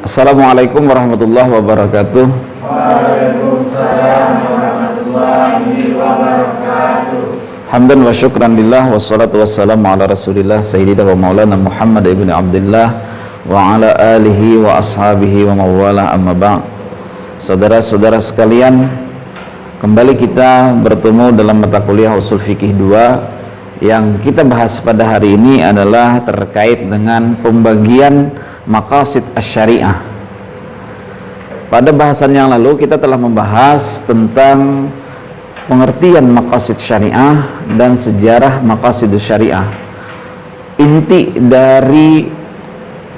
Assalamualaikum warahmatullahi wabarakatuh. Waalaikumsalam warahmatullahi wabarakatuh. Hamdan wa syukran lillah wassalatu wassalamu ala rasulillah sayyidina wa maulana Muhammad ibn Abdullah wa ala alihi wa ashabihi wa mawala amma ba'd. Saudara-saudara sekalian, kembali kita bertemu dalam mata kuliah Ushul Fiqih 2. Yang kita bahas pada hari ini adalah terkait dengan pembagian maqasid asy-syariah. Pada bahasan yang lalu kita telah membahas tentang pengertian maqasid syariah dan sejarah maqasid syariah. Inti dari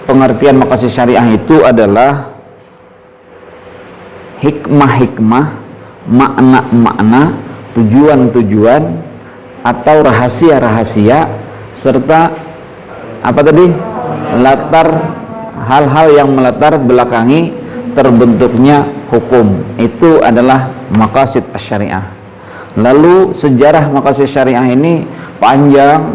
pengertian maqasid syariah itu adalah hikmah-hikmah, makna-makna, tujuan-tujuan atau rahasia-rahasia serta apa tadi? Latar, hal-hal yang melatar belakangi terbentuknya hukum. Itu adalah maqasid asy-syariah. Lalu sejarah maqasid syariah ini panjang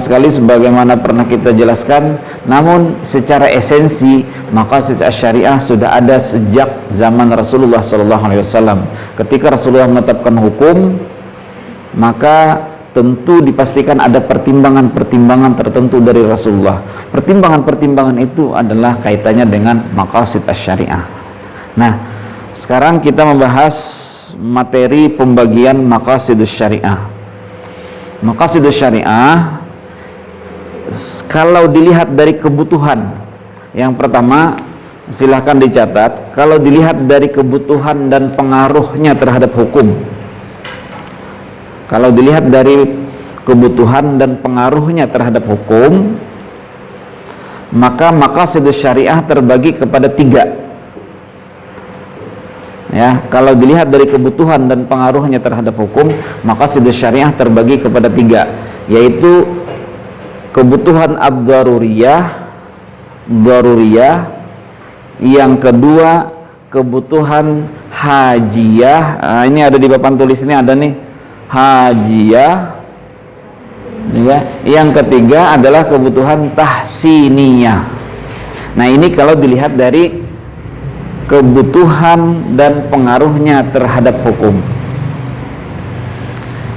sekali sebagaimana pernah kita jelaskan. Namun secara esensi maqasid asy-syariah sudah ada sejak zaman Rasulullah SAW. Ketika Rasulullah menetapkan hukum, maka tentu dipastikan ada pertimbangan-pertimbangan tertentu dari Rasulullah. Pertimbangan-pertimbangan itu adalah kaitannya dengan maqasid asy-syariah. Nah, sekarang kita membahas materi pembagian maqasidus syariah. Maqasidus syariah kalau dilihat dari kebutuhan, yang pertama silahkan dicatat, kalau dilihat dari kebutuhan dan pengaruhnya terhadap hukum. Kalau dilihat dari kebutuhan dan pengaruhnya terhadap hukum, maka maqasidus syariah terbagi kepada 3. Ya, kalau dilihat dari kebutuhan dan pengaruhnya terhadap hukum, maqasidus syariah terbagi kepada 3, yaitu kebutuhan ad-daruriyah, daruriyah, yang kedua kebutuhan hajiyah. Nah, ini ada di papan tulis ini, ada nih, hajiyah, ya. Yang ketiga adalah kebutuhan tahsiniyah. Nah, ini kalau dilihat dari kebutuhan dan pengaruhnya terhadap hukum.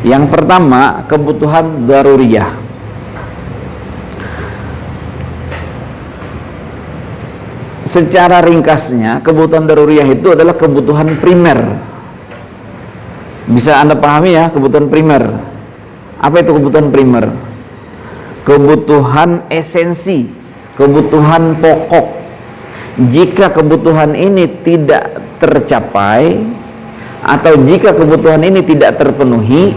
Yang pertama, kebutuhan daruriyah. Secara ringkasnya, kebutuhan daruriyah itu adalah kebutuhan primer. Bisa Anda pahami ya, kebutuhan primer. Apa itu kebutuhan primer? Kebutuhan esensi, kebutuhan pokok. Jika kebutuhan ini tidak tercapai atau jika kebutuhan ini tidak terpenuhi,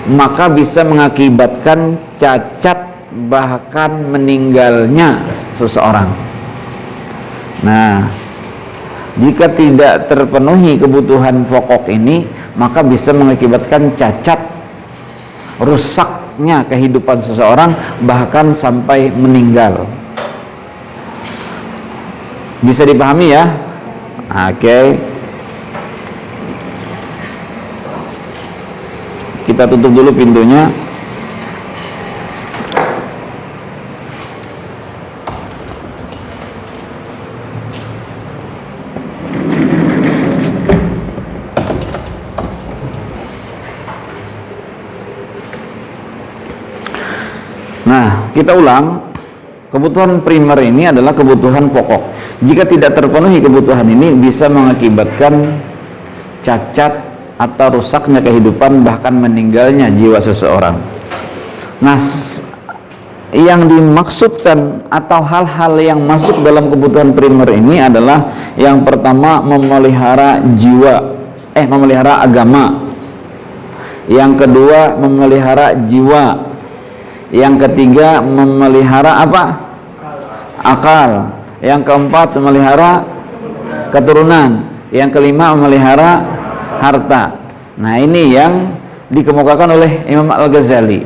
maka bisa mengakibatkan cacat bahkan meninggalnya seseorang. Nah, jika tidak terpenuhi kebutuhan pokok ini, maka bisa mengakibatkan cacat, rusaknya kehidupan seseorang, bahkan sampai meninggal. Bisa dipahami ya? Oke. Kita tutup dulu pintunya. Nah, kita ulang. Kebutuhan primer ini adalah kebutuhan pokok. Jika tidak terpenuhi kebutuhan ini, bisa mengakibatkan cacat atau rusaknya kehidupan, bahkan meninggalnya jiwa seseorang. Nah, yang dimaksudkan atau hal-hal yang masuk dalam kebutuhan primer ini adalah yang pertama memelihara jiwa, memelihara agama. Yang kedua memelihara jiwa. Yang ketiga memelihara apa? Akal. Yang keempat memelihara keturunan. Yang kelima memelihara harta. Nah, ini yang dikemukakan oleh Imam Al-Ghazali.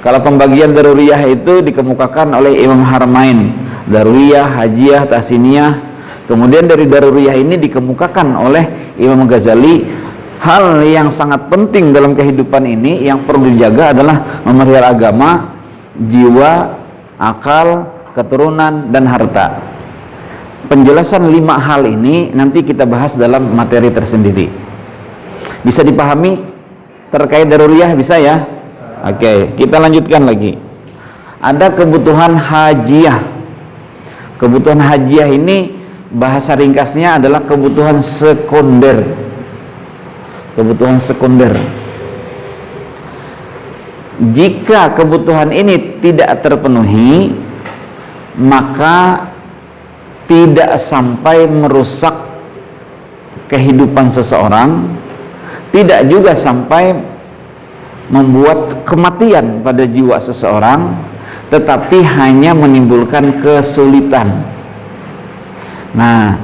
Kalau pembagian daruriyah itu dikemukakan oleh Imam Haramain, daruriyah, hajiyah, tahsiniyah. Kemudian dari daruriyah ini dikemukakan oleh Imam Ghazali, hal yang sangat penting dalam kehidupan ini yang perlu dijaga adalah memelihara agama, jiwa, akal, keturunan, dan harta. Penjelasan 5 hal ini nanti kita bahas dalam materi tersendiri. Bisa dipahami terkait daruriyah, bisa ya? Oke, kita lanjutkan lagi. Ada kebutuhan hajiyah. Kebutuhan hajiyah ini bahasa ringkasnya adalah kebutuhan sekunder. Kebutuhan sekunder. Jika kebutuhan ini tidak terpenuhi, maka tidak sampai merusak kehidupan seseorang, tidak juga sampai membuat kematian pada jiwa seseorang, tetapi hanya menimbulkan kesulitan. Nah,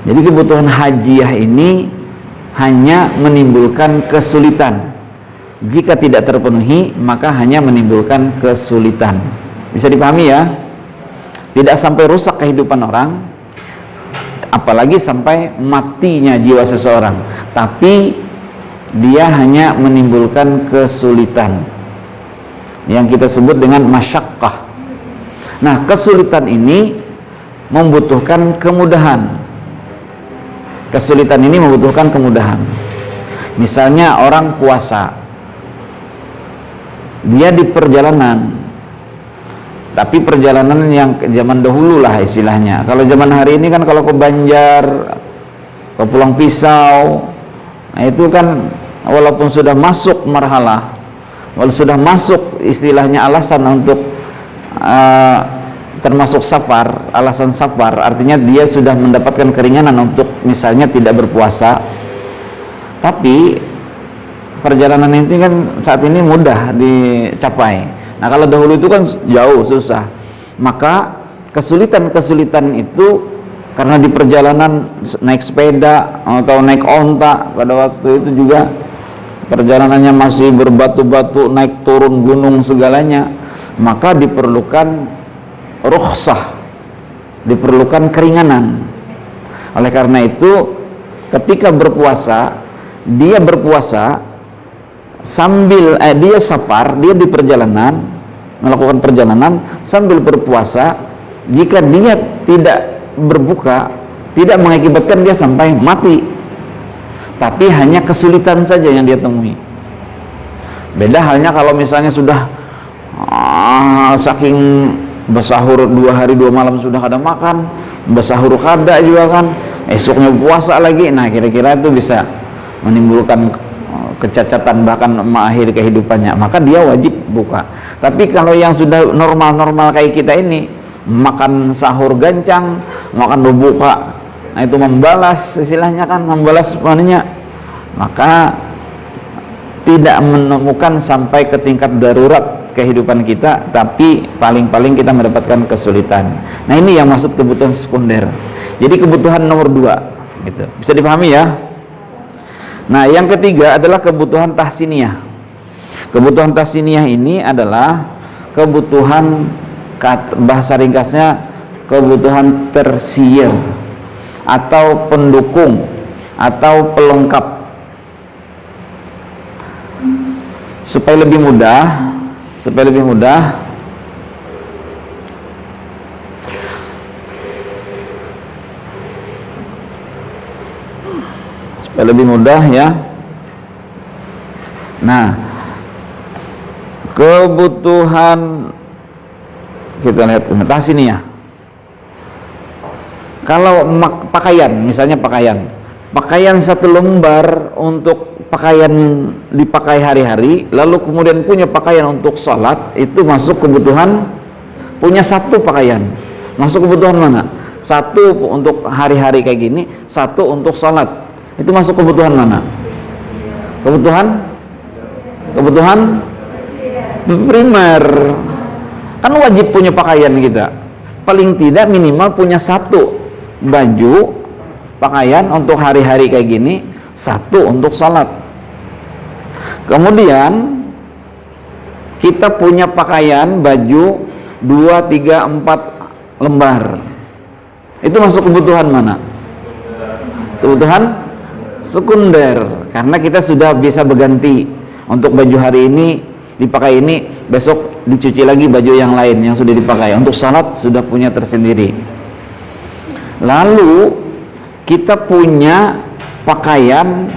jadi kebutuhan hajiyah ini hanya menimbulkan kesulitan. Jika tidak terpenuhi, maka hanya menimbulkan kesulitan. Bisa dipahami ya? Tidak sampai rusak kehidupan orang, apalagi sampai matinya jiwa seseorang, tapi dia hanya menimbulkan kesulitan yang kita sebut dengan masyaqqah. Nah, kesulitan ini membutuhkan kemudahan. Kesulitan ini membutuhkan kemudahan. Misalnya orang puasa, dia di perjalanan, tapi perjalanan yang zaman dahulu lah istilahnya. Kalau zaman hari ini kan kalau ke Banjar, ke Pulang Pisau, nah itu kan walaupun sudah masuk marhalah, walaupun sudah masuk istilahnya alasan untuk termasuk safar, alasan safar, artinya dia sudah mendapatkan keringanan untuk misalnya tidak berpuasa. Tapi perjalanan ini kan saat ini mudah dicapai. Nah, kalau dahulu itu kan jauh, susah. Maka kesulitan-kesulitan itu karena di perjalanan naik sepeda atau naik onta, pada waktu itu juga perjalanannya masih berbatu-batu, naik turun gunung segalanya, maka diperlukan rukhsah, diperlukan keringanan. Oleh karena itu, ketika berpuasa, dia berpuasa sambil dia safar, dia di perjalanan, melakukan perjalanan sambil berpuasa. Jika dia tidak berbuka, tidak mengakibatkan dia sampai mati, tapi hanya kesulitan saja yang dia temui. Beda halnya kalau misalnya sudah saking bersahur 2 hari 2 malam sudah kada makan, bersahur kada juga kan, esoknya puasa lagi. Nah, kira-kira itu bisa menimbulkan kecacatan, bahkan mengakhiri kehidupannya, maka dia wajib buka. Tapi kalau yang sudah normal-normal kayak kita ini, makan sahur gancang, makan berbuka, nah itu membalas istilahnya kan, membalas semuanya, maka tidak menemukan sampai ke tingkat darurat kehidupan kita, tapi paling-paling kita mendapatkan kesulitan. Nah, ini yang maksud kebutuhan sekunder. Jadi kebutuhan nomor 2 gitu. Bisa dipahami ya? Nah, yang ketiga adalah kebutuhan tahsiniyah. Kebutuhan tahsiniyah ini adalah kebutuhan, bahasa ringkasnya kebutuhan tersier atau pendukung atau pelengkap. Supaya lebih mudah, supaya lebih mudah ya. Nah, kebutuhan kita lihat tahsiniyah. Kalau pakaian, misalnya pakaian 1 lembar untuk pakaian dipakai hari-hari, lalu kemudian punya pakaian untuk sholat, itu masuk kebutuhan punya 1 pakaian. Masuk kebutuhan mana? 1 untuk hari-hari kayak gini, 1 untuk sholat. Itu masuk kebutuhan mana? Kebutuhan primer. Kan wajib punya pakaian kita. Paling tidak minimal punya 1 baju pakaian untuk hari-hari kayak gini, 1 untuk sholat. Kemudian kita punya pakaian baju 2, 3, 4 lembar. Itu masuk kebutuhan mana? Kebutuhan sekunder, karena kita sudah bisa berganti. Untuk baju hari ini dipakai ini, besok dicuci lagi baju yang lain yang sudah dipakai. Untuk salat sudah punya tersendiri. Lalu kita punya pakaian,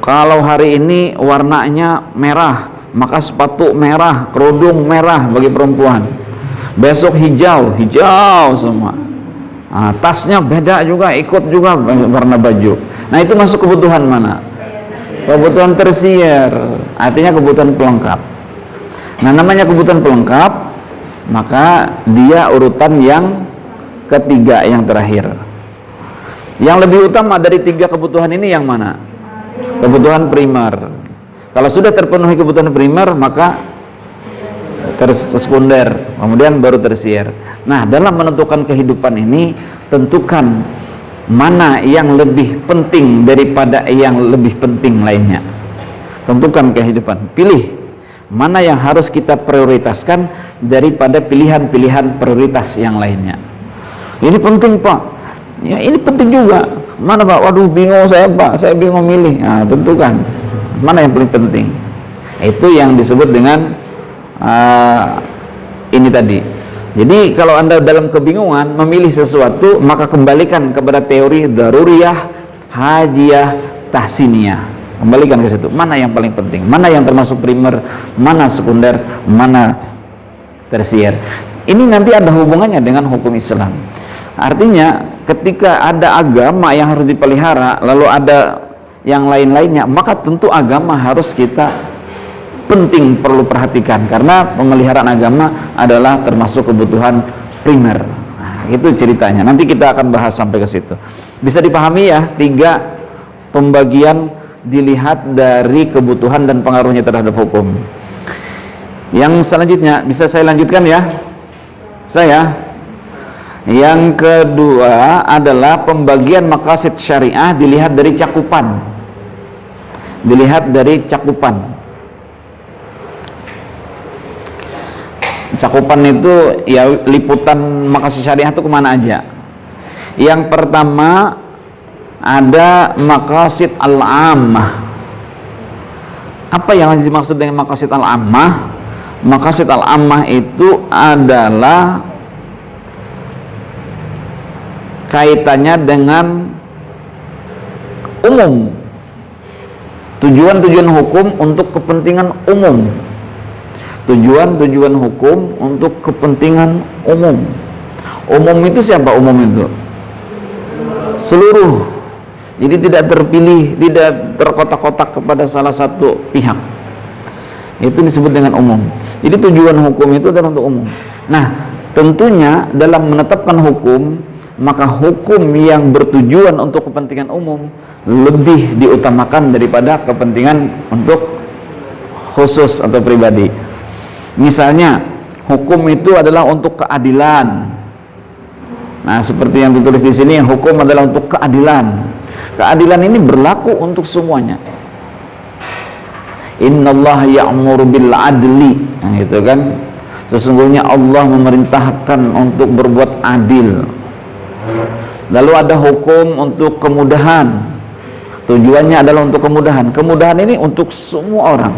kalau hari ini warnanya merah, maka sepatu merah, kerudung merah bagi perempuan. Besok hijau semua. Nah, tasnya beda juga, ikut juga warna baju. Nah, itu masuk kebutuhan mana? Kebutuhan tersier, artinya kebutuhan pelengkap. Nah, namanya kebutuhan pelengkap, maka dia urutan yang ketiga, yang terakhir. Yang lebih utama dari 3 kebutuhan ini yang mana? Kebutuhan primer. Kalau sudah terpenuhi kebutuhan primer, maka sekunder, kemudian baru tersier. Nah, dalam menentukan kehidupan ini, tentukan mana yang lebih penting daripada yang lebih penting lainnya. Tentukan kehidupan, pilih mana yang harus kita prioritaskan daripada pilihan-pilihan prioritas yang lainnya. Ini penting, Pak. Ya, ini penting juga. Mana, Pak? Waduh, bingung saya, Pak. Saya bingung milih. Nah, tentukan mana yang paling penting. Itu yang disebut dengan ini tadi. Jadi kalau Anda dalam kebingungan memilih sesuatu, maka kembalikan kepada teori daruriyah, hajiyah, tahsiniyah. Kembalikan ke situ. Mana yang paling penting? Mana yang termasuk primer? Mana sekunder? Mana tersier? Ini nanti ada hubungannya dengan hukum Islam. Artinya ketika ada agama yang harus dipelihara, lalu ada yang lain-lainnya, maka tentu agama harus kita penting perlu perhatikan, karena pemeliharaan agama adalah termasuk kebutuhan primer. Nah, itu ceritanya. Nanti kita akan bahas sampai ke situ. Bisa dipahami ya, 3 pembagian dilihat dari kebutuhan dan pengaruhnya terhadap hukum. Yang selanjutnya bisa saya lanjutkan ya? Yang kedua adalah pembagian maqasid syariah dilihat dari cakupan. Cakupan itu ya liputan maqasid syariah itu kemana aja. Yang pertama ada maqasid al-ammah. Apa yang dimaksud dengan maqasid al-ammah? Maqasid al-ammah itu adalah kaitannya dengan umum. Tujuan-tujuan hukum untuk kepentingan umum. Tujuan-tujuan hukum untuk kepentingan umum. Umum itu siapa umum itu? Seluruh. Jadi tidak terpilih, tidak terkotak-kotak kepada salah satu pihak. Itu disebut dengan umum. Jadi tujuan hukum itu adalah untuk umum. Nah, tentunya dalam menetapkan hukum, maka hukum yang bertujuan untuk kepentingan umum lebih diutamakan daripada kepentingan untuk khusus atau pribadi. Misalnya, hukum itu adalah untuk keadilan. Nah, seperti yang ditulis di sini, hukum adalah untuk keadilan. Keadilan ini berlaku untuk semuanya. Innallaha ya'muru bil adli. Nah, itu kan, sesungguhnya Allah memerintahkan untuk berbuat adil. Lalu ada hukum untuk kemudahan. Tujuannya adalah untuk kemudahan. Kemudahan ini untuk semua orang.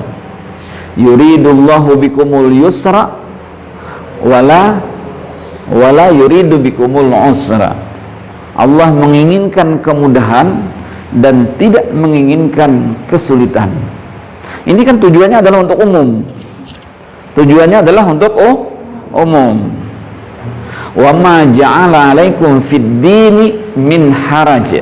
Yuridullahu bikumul yusra wala yuridu bikumul usra. Allah menginginkan kemudahan dan tidak menginginkan kesulitan. Ini kan tujuannya adalah untuk umum. Tujuannya adalah untuk umum. Wa ma ja'ala 'alaikum fid dini min haraj.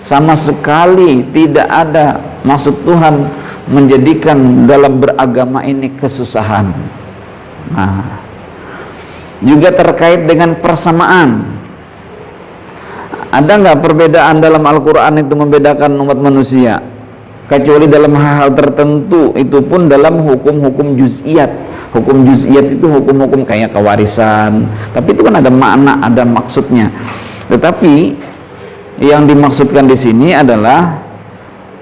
Sama sekali tidak ada maksud Tuhan menjadikan dalam beragama ini kesusahan. Nah, juga terkait dengan persamaan. Ada nggak perbedaan dalam Al-Quran itu membedakan umat manusia? Kecuali dalam hal-hal tertentu, itu pun dalam hukum-hukum juz'iyat. Hukum juz'iyat itu hukum-hukum kayak kewarisan. Tapi itu kan ada makna, ada maksudnya. Tetapi yang dimaksudkan di sini adalah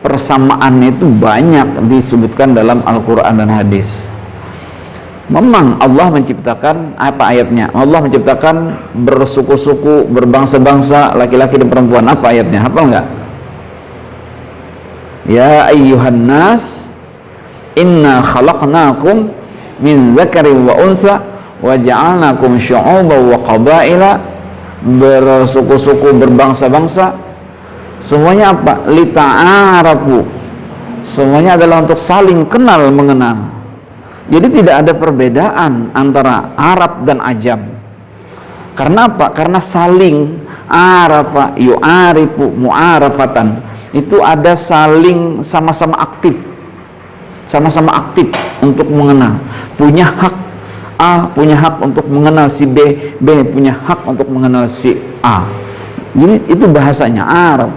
persamaan itu banyak disebutkan dalam Al-Quran dan hadis. Memang Allah menciptakan, apa ayatnya? Allah menciptakan bersuku-suku, berbangsa-bangsa, laki-laki dan perempuan. Apa ayatnya? Hafal nggak? Ya ayyuhan nas inna khalaqnakum min dzakarin wa untha wa ja'alnakum syu'uban wa qabaila, bersuku-suku, berbangsa-bangsa. Semuanya apa? Lita'arafu. Semuanya adalah untuk saling kenal mengenal. Jadi tidak ada perbedaan antara Arab dan Ajam. Karena apa? Karena saling arafa yu'arifu mu'arafatan. Itu ada saling sama-sama aktif. Sama-sama aktif untuk mengenal. Punya hak A, punya hak untuk mengenal si B, B punya hak untuk mengenal si A. Jadi itu bahasanya Arab.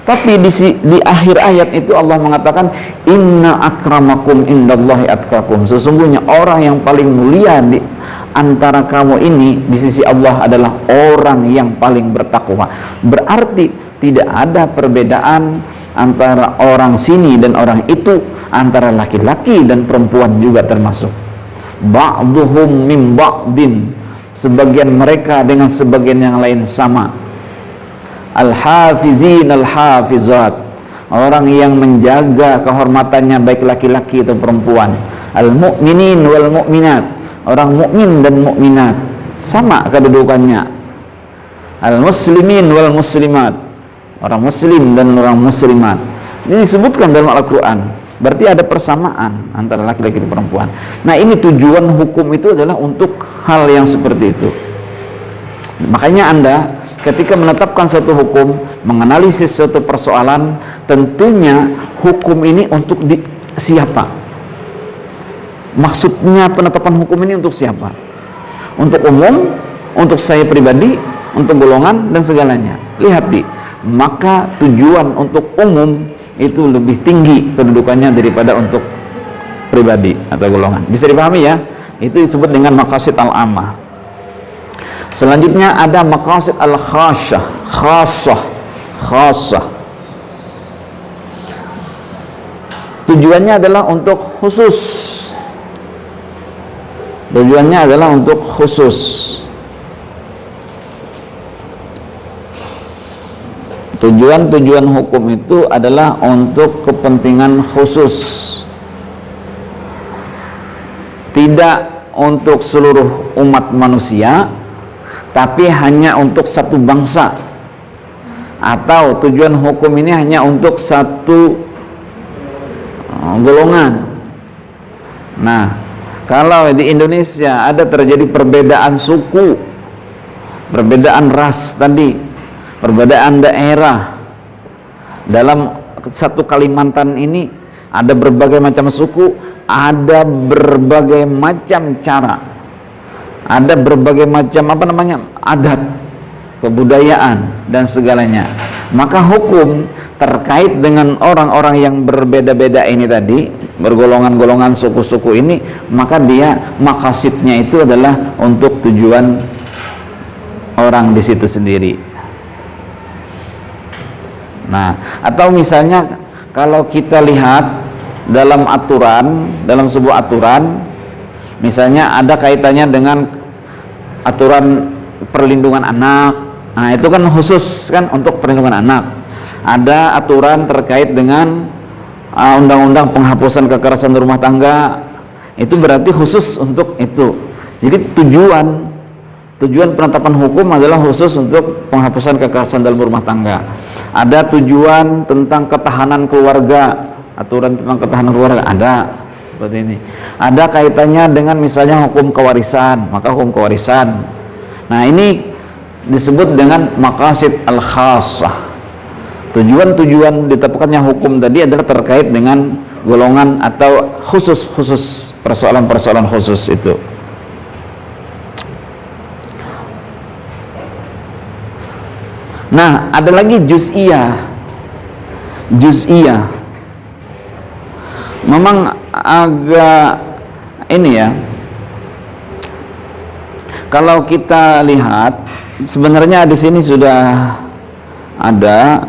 Tapi di akhir ayat itu Allah mengatakan inna akramakum indallahi atqakum. Sesungguhnya orang yang paling mulia di antara kamu ini di sisi Allah adalah orang yang paling bertakwa. Berarti tidak ada perbedaan antara orang sini dan orang itu, antara laki-laki dan perempuan juga termasuk. Ba'duhum min ba'din, sebagian mereka dengan sebagian yang lain sama. Al-hafizin al-hafizat, orang yang menjaga kehormatannya baik laki-laki atau perempuan. Al-mu'minin wal mu'minat, orang mukmin dan mukminat sama kedudukannya. Al-muslimin wal muslimat, orang muslim dan orang muslimat. Ini disebutkan dalam Al-Quran. Berarti ada persamaan antara laki-laki dan perempuan. Nah, ini tujuan hukum itu adalah untuk hal yang seperti itu. Makanya Anda ketika menetapkan suatu hukum, menganalisis suatu persoalan, tentunya hukum ini untuk siapa? Maksudnya penetapan hukum ini untuk siapa? Untuk umum, untuk saya pribadi, untuk golongan dan segalanya. Lihat maka tujuan untuk umum itu lebih tinggi kedudukannya daripada untuk pribadi atau golongan. Bisa dipahami ya? Itu disebut dengan maqasid al-ammah. Selanjutnya ada maqasid al-khasyah, khassah. Tujuannya adalah untuk khusus. Tujuannya adalah untuk khusus. Tujuan hukum itu adalah untuk kepentingan khusus. Tidak untuk seluruh umat manusia, tapi hanya untuk satu bangsa. Atau tujuan hukum ini hanya untuk satu golongan. Nah, kalau di Indonesia ada terjadi perbedaan suku, perbedaan ras tadi, perbedaan daerah, dalam satu Kalimantan ini ada berbagai macam suku, ada berbagai macam cara, ada berbagai macam adat, kebudayaan dan segalanya. Maka hukum terkait dengan orang-orang yang berbeda-beda ini tadi, bergolongan-golongan suku-suku ini, maka dia maqasidnya itu adalah untuk tujuan orang di situ sendiri. Nah, atau misalnya kalau kita lihat dalam aturan, dalam sebuah aturan, misalnya ada kaitannya dengan aturan perlindungan anak. Nah, itu kan khusus kan untuk perlindungan anak. Ada aturan terkait dengan undang-undang penghapusan kekerasan rumah tangga. Itu berarti khusus untuk itu. Jadi tujuan penetapan hukum adalah khusus untuk penghapusan kekerasan dalam rumah tangga. Ada tujuan tentang ketahanan keluarga, aturan tentang ketahanan keluarga ada seperti ini. Ada kaitannya dengan misalnya hukum kewarisan, maka hukum kewarisan. Nah, ini disebut dengan maqasid al-khassah. Tujuan-tujuan ditetapkannya hukum tadi adalah terkait dengan golongan atau khusus persoalan-persoalan khusus itu. Nah, ada lagi juz'iyah. Memang agak ini ya. Kalau kita lihat sebenarnya di sini sudah ada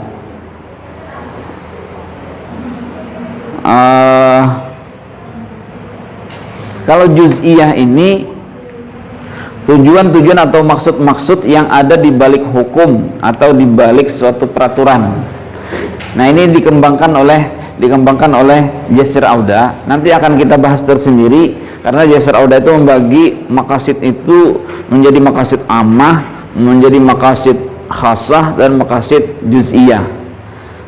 kalau juz'iyah ini tujuan-tujuan atau maksud-maksud yang ada di balik hukum atau di balik suatu peraturan. Nah, ini dikembangkan oleh dikembangkan oleh Jasir Auda. Nanti akan kita bahas tersendiri karena Jasir Auda itu membagi maqasid itu menjadi maqasid ammah, menjadi maqasid khasah, dan maqasid juz'iyah.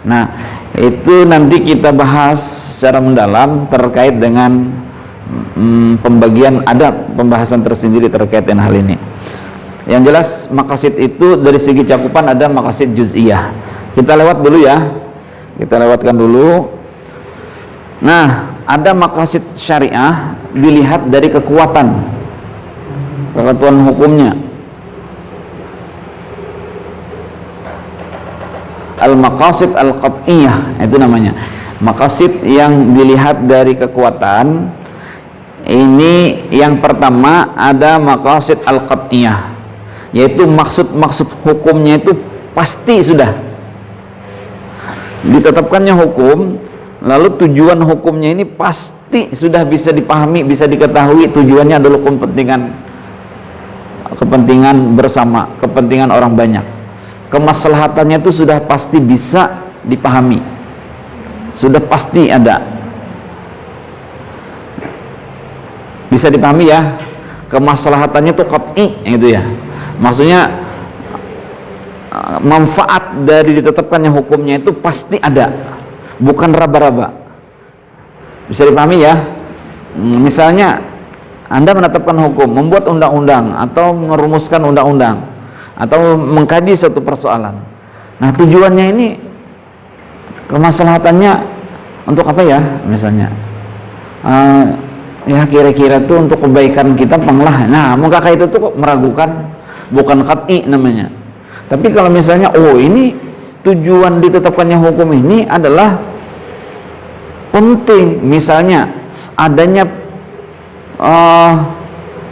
Nah, itu nanti kita bahas secara mendalam terkait dengan pembagian, ada pembahasan tersendiri terkait dengan hal ini. Yang jelas maqasid itu dari segi cakupan ada maqasid juz'iyah. Kita lewat dulu ya. Kita lewatkan dulu. Nah, ada maqasid syariah dilihat dari kekuatan hukumnya. Al-maqasid al-qat'iyah itu namanya. Maqasid yang dilihat dari kekuatan. Ini yang pertama ada maqasid al-qat'iyah, yaitu maksud hukumnya itu pasti sudah ditetapkannya hukum, lalu tujuan hukumnya ini pasti sudah bisa dipahami, bisa diketahui tujuannya adalah kepentingan bersama, kepentingan orang banyak. Kemaslahatannya itu sudah pasti bisa dipahami, sudah pasti ada, bisa dipahami ya. Kemaslahatannya itu qat'i gitu ya. Maksudnya manfaat dari ditetapkannya hukumnya itu pasti ada, bukan raba-raba. Bisa dipahami ya. Misalnya Anda menetapkan hukum, membuat undang-undang atau merumuskan undang-undang atau mengkaji satu persoalan. Nah, tujuannya ini, kemaslahatannya untuk apa ya? Misalnya ya kira-kira tuh untuk kebaikan kita penglah. Nah, maka itu tuh meragukan, bukan qat'i namanya. Tapi kalau misalnya ini tujuan ditetapkannya hukum ini adalah penting, misalnya adanya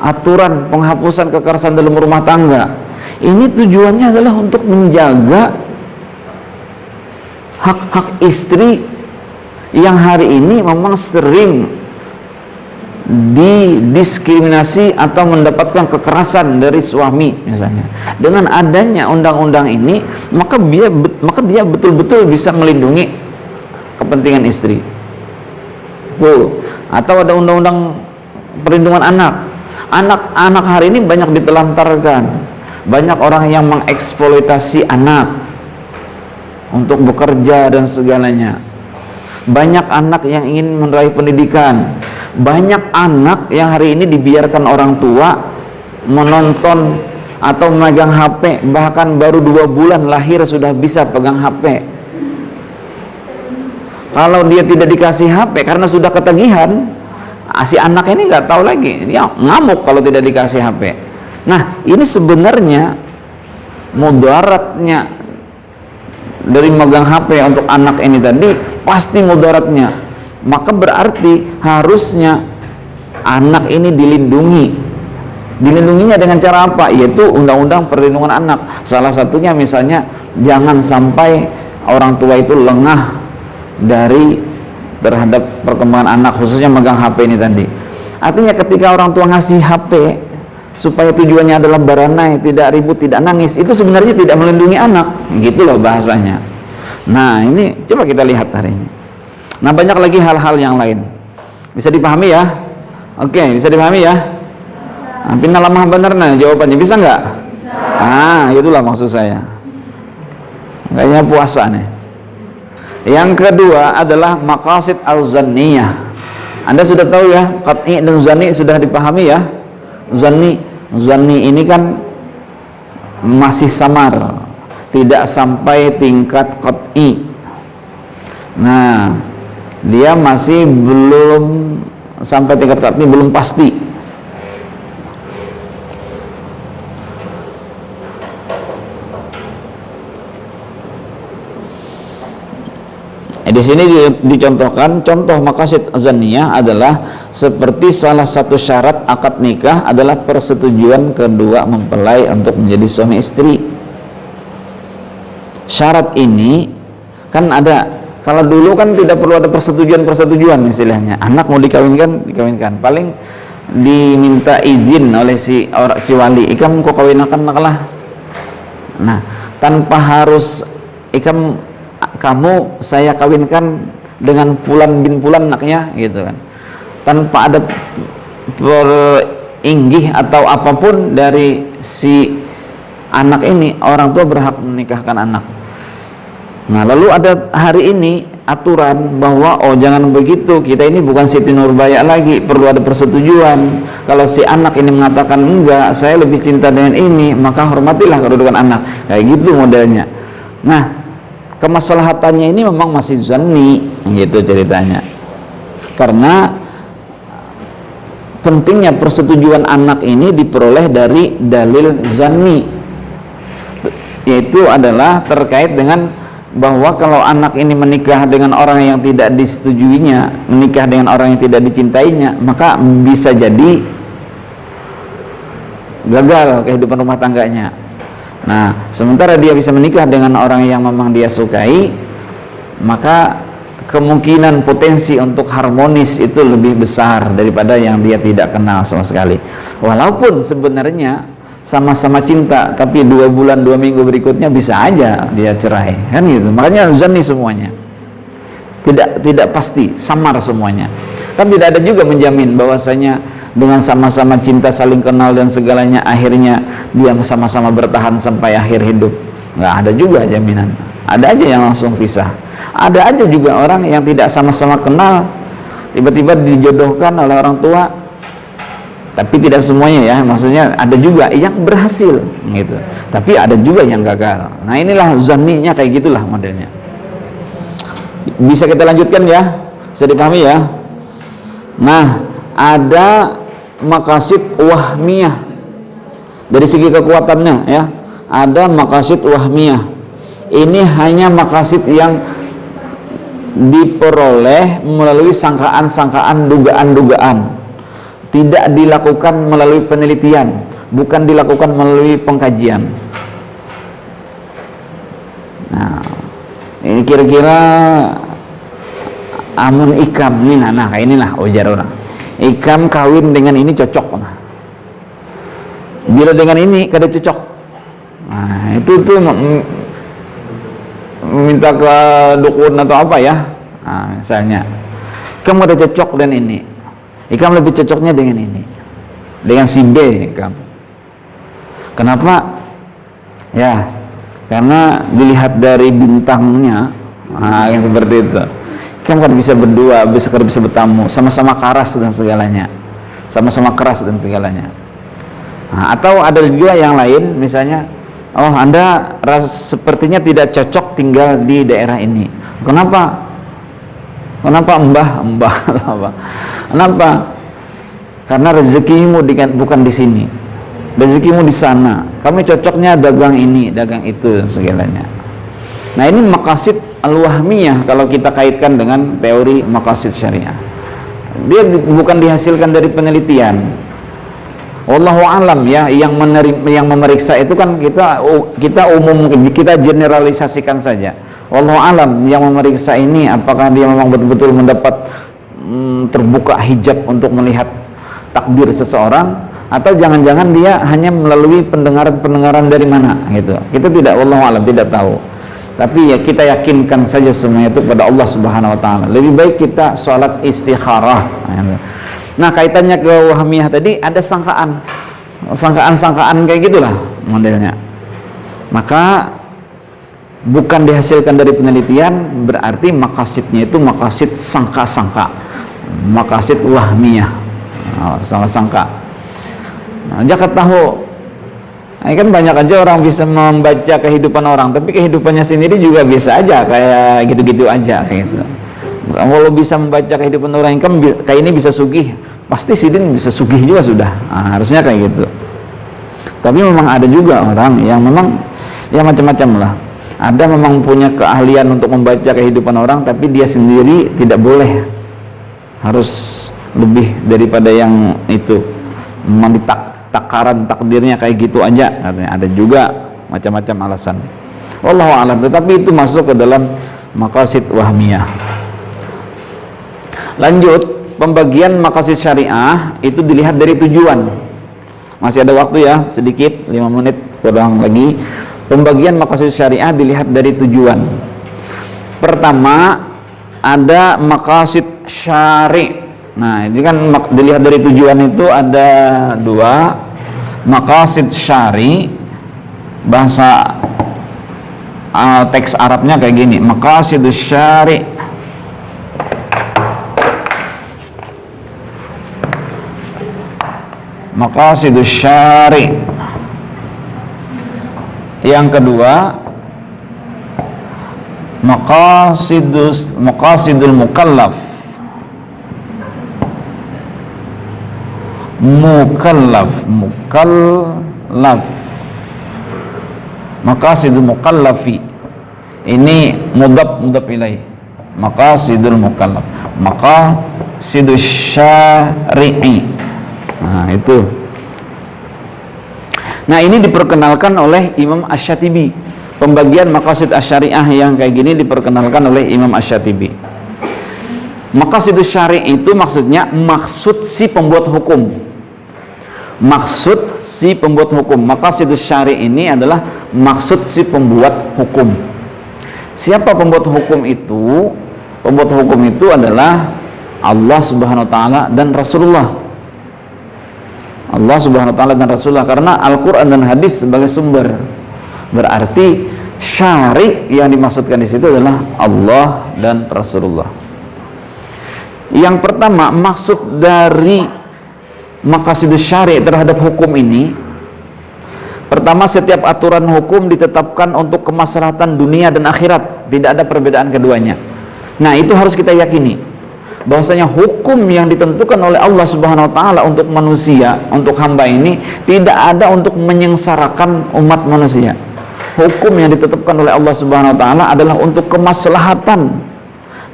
aturan penghapusan kekerasan dalam rumah tangga, ini tujuannya adalah untuk menjaga hak-hak istri yang hari ini memang sering didiskriminasi atau mendapatkan kekerasan dari suami misalnya. Dengan adanya undang-undang ini, maka dia betul-betul bisa melindungi kepentingan istri. Tuh. Atau ada undang-undang perlindungan anak. Anak-anak hari ini banyak ditelantarkan. Banyak orang yang mengeksploitasi anak untuk bekerja dan segalanya. Banyak anak yang ingin meraih pendidikan. Banyak anak yang hari ini dibiarkan orang tua menonton atau memegang HP, bahkan baru 2 bulan lahir sudah bisa pegang HP. Kalau dia tidak dikasih HP karena sudah ketagihan, si anak ini nggak tahu lagi, dia ngamuk kalau tidak dikasih HP. Nah, ini sebenarnya mudaratnya dari megang HP untuk anak ini tadi pasti mudaratnya. Maka berarti harusnya anak ini dilindungi. Dilindunginya dengan cara apa? Yaitu undang-undang perlindungan anak. Salah satunya misalnya jangan sampai orang tua itu lengah terhadap perkembangan anak, khususnya megang HP ini tadi. Artinya ketika orang tua ngasih HP supaya tujuannya adalah beranai, tidak ribut, tidak nangis, itu sebenarnya tidak melindungi anak. Gitu loh bahasanya. Nah, ini coba kita lihat hari ini. Nah, banyak lagi hal-hal yang lain. Bisa dipahami ya? Oke, bisa dipahami ya? Pina lamah bener nah jawabannya, bisa nggak? Bisa. Itulah maksud saya. Kayaknya puasa nih. Yang kedua adalah maqasid al-zanniyah. Anda sudah tahu ya, qat'i dan zanni sudah dipahami ya? Zanni ini kan masih samar, tidak sampai tingkat qat'i. Nah, dia masih belum sampai tingkat qat'i, belum pasti. Di sini dicontohkan, contoh maqasid zanniyah adalah seperti salah satu syarat akad nikah adalah persetujuan kedua mempelai untuk menjadi suami istri. Syarat ini kan ada. Kalau dulu kan tidak perlu ada persetujuan istilahnya. Anak mau dikawinkan, paling diminta izin oleh si wali. Ikam kok kawinakan makalah. Nah, tanpa harus kamu saya kawinkan dengan Fulan bin Fulan anaknya gitu kan, tanpa ada peringgih atau apapun dari si anak ini, orang tua berhak menikahkan anak. Nah, lalu ada hari ini aturan bahwa oh jangan begitu, kita ini bukan Siti Nurbaya lagi, perlu ada persetujuan. Kalau si anak ini mengatakan enggak, saya lebih cinta dengan ini, maka hormatilah kedudukan anak, kayak gitu modelnya. Nah, kemaslahatannya ini memang masih zanni gitu ceritanya, karena pentingnya persetujuan anak ini diperoleh dari dalil zanni, yaitu adalah terkait dengan bahwa kalau anak ini menikah dengan orang yang tidak disetujuinya, menikah dengan orang yang tidak dicintainya, maka bisa jadi gagal kehidupan rumah tangganya. Nah, sementara dia bisa menikah dengan orang yang memang dia sukai, maka kemungkinan potensi untuk harmonis itu lebih besar daripada yang dia tidak kenal sama sekali. Walaupun sebenarnya sama-sama cinta, tapi 2 bulan 2 minggu berikutnya bisa aja dia cerai, kan gitu. Makanya zanni semuanya, tidak pasti, samar semuanya. Kan tidak ada juga menjamin bahwasanya dengan sama-sama cinta, saling kenal dan segalanya, akhirnya dia sama-sama bertahan sampai akhir hidup. Nggak ada juga jaminan. Ada aja yang langsung pisah. Ada aja juga orang yang tidak sama-sama kenal, tiba-tiba dijodohkan oleh orang tua. Tapi tidak semuanya ya, maksudnya ada juga yang berhasil gitu, tapi ada juga yang gagal. Nah, inilah zanninya kayak gitulah modelnya. Bisa kita lanjutkan ya, bisa dipahami ya. Nah, ada maqasid wahmiyah dari segi kekuatannya ya. Ada maqasid wahmiyah. Ini hanya maqasid yang diperoleh melalui sangkaan-sangkaan, dugaan-dugaan. Tidak dilakukan melalui penelitian, bukan dilakukan melalui pengkajian. Nah, ini kira-kira amun ikam ini, nah kayak inilah ujar orang. Ikam kawin dengan ini cocok, nah. Bila dengan ini kada cocok, nah itu tuh minta ke dukun atau apa ya. Nah, misalnya, kamu ada cocok dan ini. Ikam lebih cocoknya dengan ini, dengan si B, Ikam. Kenapa? Ya, karena dilihat dari bintangnya, nah, yang seperti itu. Ikam kan bisa berdua, bisa bertamu, sama-sama keras dan segalanya, sama-sama keras dan segalanya. Nah, atau ada juga yang lain, misalnya, oh Anda sepertinya tidak cocok tinggal di daerah ini. Kenapa? Kenapa mbah? Kenapa? Karena rezekimu bukan di sini, rezekimu di sana. Kami cocoknya dagang ini, dagang itu, segalanya. Nah, ini maqasid al-wahmiyah kalau kita kaitkan dengan teori maqasid syariah. Dia bukan dihasilkan dari penelitian. Wallahu alam ya, yang memeriksa itu kan kita umum, kita generalisasikan saja. Wallahu alam yang memeriksa ini apakah dia memang betul-betul mendapat terbuka hijab untuk melihat takdir seseorang, atau jangan-jangan dia hanya melalui pendengaran dari mana gitu. Kita tidak, wallahu alam, tidak tahu. Tapi ya kita yakinkan saja semuanya itu pada Allah Subhanahu wa taala. Lebih baik kita sholat istikharah. Nah, kaitannya ke wahmiyah tadi ada sangkaan kayak gitulah modelnya. Maka bukan dihasilkan dari penelitian, berarti maqasidnya itu maqasid sangka-sangka, maqasid wahmiyah, sangka-sangka. Nah, jangan tahu, ini kan banyak aja orang bisa membaca kehidupan orang, tapi kehidupannya sendiri juga bisa aja kayak gitu-gitu aja kayak gitu. Kalau bisa membaca kehidupan orang yang kayak ini bisa sugih, pasti sidin bisa sugih juga sudah. Nah, harusnya kayak gitu. Tapi memang ada juga orang yang memang ya macam-macam lah. Ada memang punya keahlian untuk membaca kehidupan orang, tapi dia sendiri tidak boleh, harus lebih daripada yang itu. Memang takaran takdirnya kayak gitu aja katanya. Ada juga macam-macam alasan. Wallahu a'lam. Tetapi itu masuk ke dalam maqasid wahmiyah. Lanjut, pembagian maqasid syariah itu dilihat dari tujuan. Masih ada waktu ya, sedikit, 5 menit kurang lagi. Pembagian maqasid syariah dilihat dari tujuan. Pertama, ada maqasid syari'. Nah, ini kan dilihat dari tujuan itu ada dua. Maqasid syari', bahasa teks Arabnya kayak gini, maqasidus syari'. Maqasidus syari'. Yang kedua, maqasidul mukallaf. Maqasidul mukallafi. Ini mudhaf ilaih. Maqasidul mukallaf. Maqasidus syari'i. Nah, itu. Nah, ini diperkenalkan oleh Imam Asy-Syatibi. Pembagian maqasid asy-syari'ah yang kayak gini diperkenalkan oleh Imam Asy-Syatibi. Maqasidus syari' itu maksudnya maksud si pembuat hukum. Maksud si pembuat hukum. Maqasidus syari' ini adalah maksud si pembuat hukum. Siapa pembuat hukum itu? Pembuat hukum itu adalah Allah Subhanahu wa taala dan Rasulullah. Allah Subhanahu wa taala dan Rasulullah, karena Al-Qur'an dan hadis sebagai sumber. Berarti syari' yang dimaksudkan di situ adalah Allah dan Rasulullah. Yang pertama, maksud dari maqasidus syari' terhadap hukum ini, pertama, setiap aturan hukum ditetapkan untuk kemaslahatan dunia dan akhirat, tidak ada perbedaan keduanya. Nah, itu harus kita yakini bahwasanya hukum yang ditentukan oleh Allah Subhanahu wa taala untuk manusia, untuk hamba ini tidak ada untuk menyengsarakan umat manusia. Hukum yang ditetapkan oleh Allah Subhanahu wa taala adalah untuk kemaslahatan,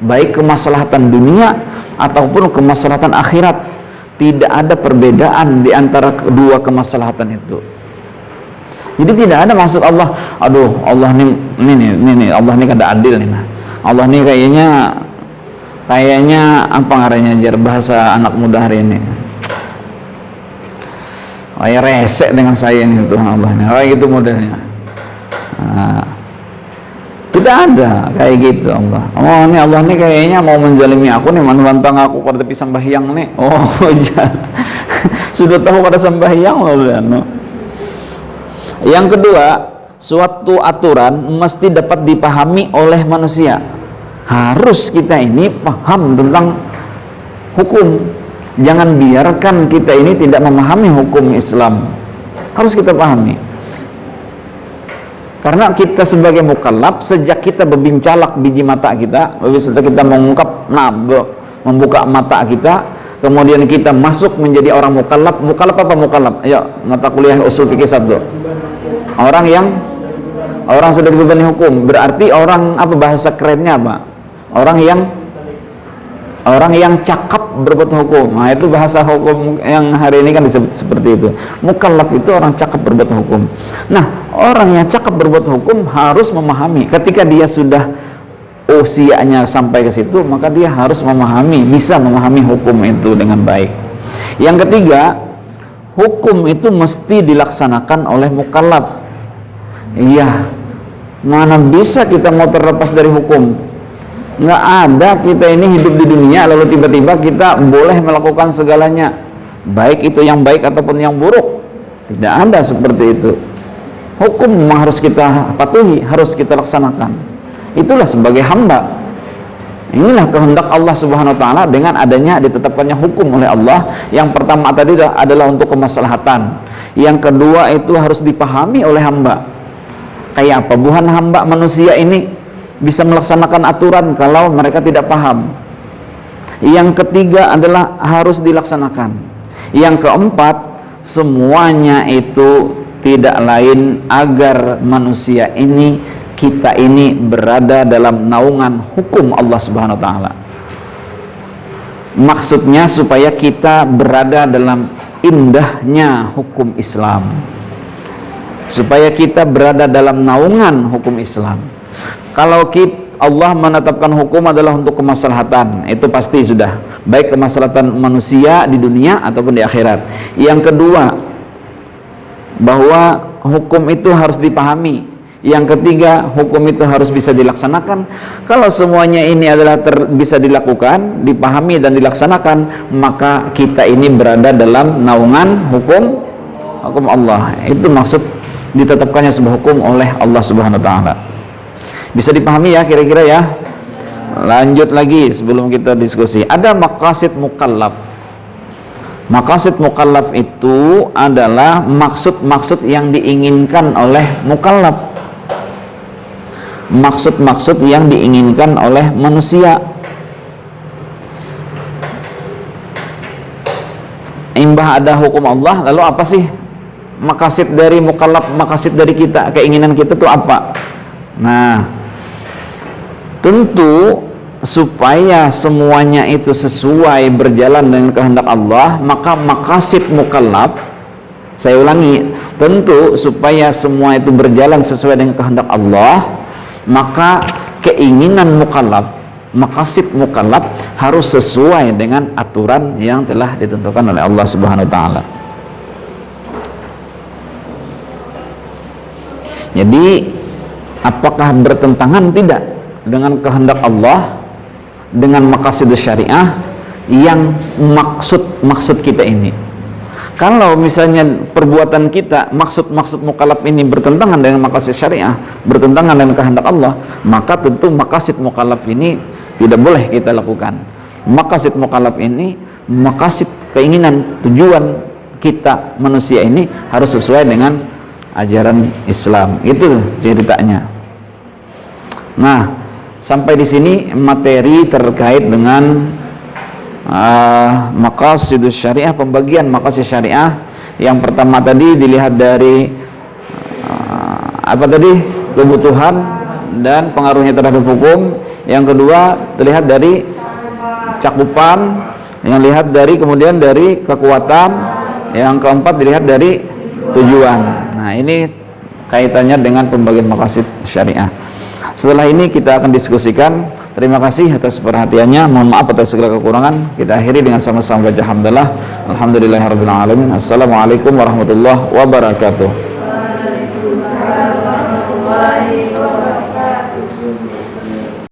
baik kemaslahatan dunia ataupun kemaslahatan akhirat. Tidak ada perbedaan di antara kedua kemaslahatan itu. Jadi tidak ada maksud Allah, aduh Allah nih Allah nih kada adil nih. Nah, Allah nih kayaknya apa ngaranya jar bahasa anak muda hari ini. Kayak resek dengan saya nih Tuhan Allah nih. Kayak gitu modelnya. Nah, tidak ada kayak gitu Allah. Oh, ini Allah nih kayaknya mau menzalimi aku nih, menantang aku pada tepi sembahyang nih. Oh, iya. Sudah tahu pada sembahyang loh. Yang kedua, suatu aturan mesti dapat dipahami oleh manusia. Harus kita ini paham tentang hukum. Jangan biarkan kita ini tidak memahami hukum Islam. Harus kita pahami. Karena kita sebagai mukallaf, sejak kita berbincalak biji mata kita, sejak kita membuka mata kita, kemudian kita masuk menjadi orang mukallaf. Mukallaf apa mukallaf? Ayo, mata kuliah usul fikih 1. Orang sudah dibebani hukum. Berarti orang apa, bahasa kerennya apa? Orang yang cakap berbuat hukum. Nah, itu bahasa hukum yang hari ini kan disebut seperti itu. Mukallaf itu orang cakap berbuat hukum. Nah, orang yang cakap berbuat hukum harus memahami. Ketika dia sudah usianya sampai ke situ, maka dia harus memahami, bisa memahami hukum itu dengan baik. Yang ketiga, hukum itu mesti dilaksanakan oleh mukallaf. Iya, mana bisa kita mau terlepas dari hukum? Nggak ada kita ini hidup di dunia lalu tiba-tiba kita boleh melakukan segalanya, baik itu yang baik ataupun yang buruk. Tidak ada seperti itu. Hukum memang harus kita patuhi, harus kita laksanakan. Itulah sebagai hamba. Inilah kehendak Allah Subhanahu wa taala dengan adanya ditetapkannya hukum oleh Allah. Yang pertama tadi adalah untuk kemaslahatan. Yang kedua itu harus dipahami oleh hamba. Kayak apa? Bukan hamba manusia ini bisa melaksanakan aturan kalau mereka tidak paham. Yang ketiga adalah harus dilaksanakan. Yang keempat, semuanya itu tidak lain agar manusia ini, kita ini berada dalam naungan hukum Allah Subhanahu wa taala. Maksudnya supaya kita berada dalam indahnya hukum Islam. Supaya kita berada dalam naungan hukum Islam. Kalau Allah menetapkan hukum adalah untuk kemaslahatan, itu pasti sudah baik kemaslahatan manusia di dunia ataupun di akhirat. Yang kedua, bahwa hukum itu harus dipahami. Yang ketiga, hukum itu harus bisa dilaksanakan. Kalau semuanya ini adalah bisa dilakukan, dipahami dan dilaksanakan, maka kita ini berada dalam naungan hukum Allah. Itu maksud ditetapkannya sebuah hukum oleh Allah Subhanahu wa taala. Bisa dipahami ya kira-kira ya? Lanjut lagi sebelum kita diskusi. Ada maqasid mukallaf. Maqasid mukallaf itu adalah maksud-maksud yang diinginkan oleh mukallaf. Maksud-maksud yang diinginkan oleh manusia. Imbah ada hukum Allah, lalu apa sih maqasid dari mukallaf, maqasid dari kita, keinginan kita itu apa? Nah, tentu supaya semuanya itu sesuai berjalan dengan kehendak Allah, maka maqasid mukallaf, saya ulangi, tentu supaya semua itu berjalan sesuai dengan kehendak Allah, maka keinginan mukallaf, maqasid mukallaf harus sesuai dengan aturan yang telah ditentukan oleh Allah Subhanahu wa taala. Jadi apakah bertentangan? Tidak dengan kehendak Allah, dengan maqasid syariah yang maksud kita ini. Kalau misalnya perbuatan kita, maksud mukallaf ini bertentangan dengan maqasid syariah, bertentangan dengan kehendak Allah, maka tentu maqasid mukallaf ini tidak boleh kita lakukan. Maqasid mukallaf ini, maqasid keinginan, tujuan kita manusia ini harus sesuai dengan ajaran Islam. Itu ceritanya. Nah, sampai di sini materi terkait dengan maqasidus syariah, pembagian maqasid syariah. Yang pertama tadi dilihat dari apa tadi? Kebutuhan dan pengaruhnya terhadap hukum. Yang kedua terlihat dari cakupan, yang lihat dari kemudian dari kekuatan. Yang keempat dilihat dari tujuan. Nah, ini kaitannya dengan pembagian maqasid syariah. Setelah ini kita akan diskusikan. Terima kasih atas perhatiannya. Mohon maaf atas segala kekurangan. Kita akhiri dengan sama-sama baca hamdalah. Alhamdulillahirabbil alamin. Assalamualaikum warahmatullahi wabarakatuh.